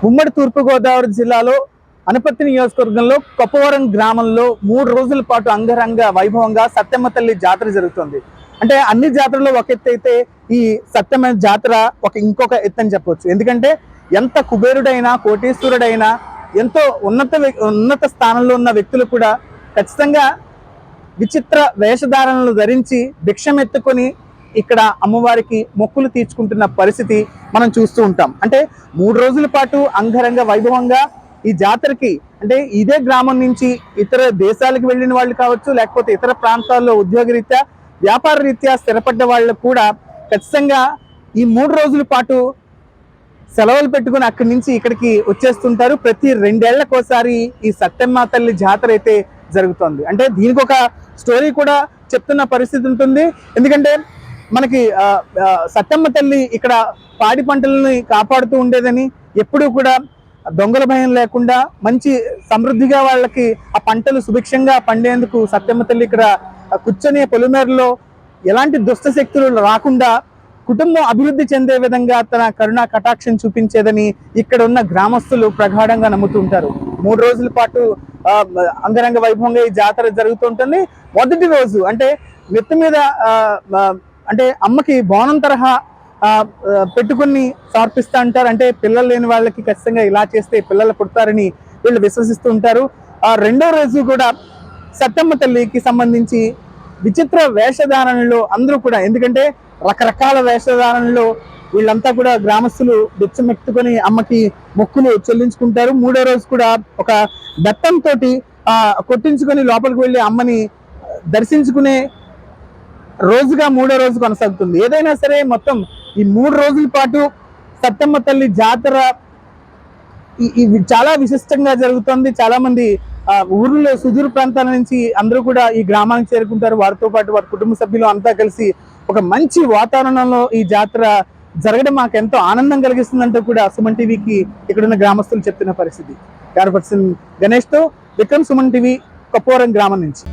ఉమ్మడి తూర్పుగోదావరి జిల్లాలో అనపర్తి నియోజకవర్గంలో కొప్పవరం గ్రామంలో 3 రోజుల పాటు అంగరంగ వైభవంగా సత్యమ్మ తల్లి జాతర జరుగుతుంది. అంటే అన్ని జాతరలో ఒక ఎత్తు అయితే ఈ సత్యమ్మ జాతర ఇంకొక ఎత్తు అని చెప్పవచ్చు. ఎందుకంటే ఎంత కుబేరుడైనా కోటీశ్వరుడైనా ఎంతో ఉన్నత స్థానంలో ఉన్న వ్యక్తులు కూడా ఖచ్చితంగా విచిత్ర వేషధారణలు ధరించి భిక్షం ఎత్తుకొని ఇక్కడ అమ్మవారికి మొక్కులు తీర్చుకుంటున్న పరిస్థితి మనం చూస్తూ ఉంటాం. అంటే 3 రోజుల పాటు అంగరంగ వైభవంగా ఈ జాతరకి అంటే ఇదే గ్రామం నుంచి ఇతర దేశాలకు వెళ్ళిన వాళ్ళు కావచ్చు, లేకపోతే ఇతర ప్రాంతాల్లో ఉద్యోగరీత్యా వ్యాపార రీత్యా స్థిరపడ్డ వాళ్ళు కూడా ఖచ్చితంగా ఈ 3 రోజుల పాటు సెలవులు పెట్టుకుని అక్కడి నుంచి ఇక్కడికి వచ్చేస్తుంటారు. ప్రతి 2 ఏళ్లకోసారి ఈ సత్యమ్మ తల్లి జాతర అయితే జరుగుతుంది. అంటే దీనికి ఒక స్టోరీ కూడా చెప్తున్న పరిస్థితి ఉంటుంది. ఎందుకంటే మనకి సత్యమ్మ తల్లి ఇక్కడ పాడి పంటలని కాపాడుతూ ఉండేదని, ఎప్పుడూ కూడా దొంగల భయం లేకుండా మంచి సమృద్ధిగా వాళ్ళకి ఆ పంటలు సుభిక్షంగా పండేందుకు సత్యమ్మ తల్లి ఇక్కడ కూర్చొని పొలిమేరలో ఎలాంటి దుష్ట శక్తులు రాకుండా కుటుంబం అభివృద్ధి చెందే విధంగా తన కరుణా కటాక్షం చూపించేదని ఇక్కడ ఉన్న గ్రామస్తులు ప్రగాఢంగా నమ్ముతుంటారు. 3 రోజుల పాటు అంగరంగ వైభవంగా ఈ జాతర జరుగుతుంటుంది. మొదటి రోజు అంటే నెత్తి మీద అంటే అమ్మకి బోనం తరహా పెట్టుకుని సమర్పిస్తూ ఉంటారు. అంటే పిల్లలు లేని వాళ్ళకి ఖచ్చితంగా ఇలా చేస్తే పిల్లలు పుడతారని వీళ్ళు విశ్వసిస్తూ ఉంటారు. రెండో రోజు కూడా సత్యమ్మ తల్లికి సంబంధించి విచిత్ర వేషధారణలో అందరూ కూడా, ఎందుకంటే రకరకాల వేషధారణలో వీళ్ళంతా కూడా గ్రామస్తులు బిచ్చమెత్తుకొని అమ్మకి మొక్కులు చెల్లించుకుంటారు. 3వ రోజు కూడా ఒక బెత్తంతో కొట్టించుకొని లోపలికి వెళ్ళి అమ్మని దర్శించుకునే రోజుగా 3వ రోజు కొనసాగుతుంది. ఏదైనా సరే మొత్తం ఈ 3 రోజుల పాటు సత్యమ్మ తల్లి జాతర ఇది చాలా విశిష్టంగా జరుగుతుంది. చాలా మంది ఊర్లో సుదూర ప్రాంతాల నుంచి అందరూ కూడా ఈ గ్రామానికి చేరుకుంటారు. వారితో పాటు వారి కుటుంబ సభ్యులు అంతా కలిసి ఒక మంచి వాతావరణంలో ఈ జాతర జరగడం మాకు ఎంతో ఆనందం కలిగిస్తుందంటూ కూడా సుమన్ టీవీకి ఇక్కడున్న గ్రామస్తులు చెప్తున్న పరిస్థితి. పర్సన్ గణేష్తో విక్రమ్, సుమన్ టీవీ, కొప్పవరం గ్రామం నుంచి.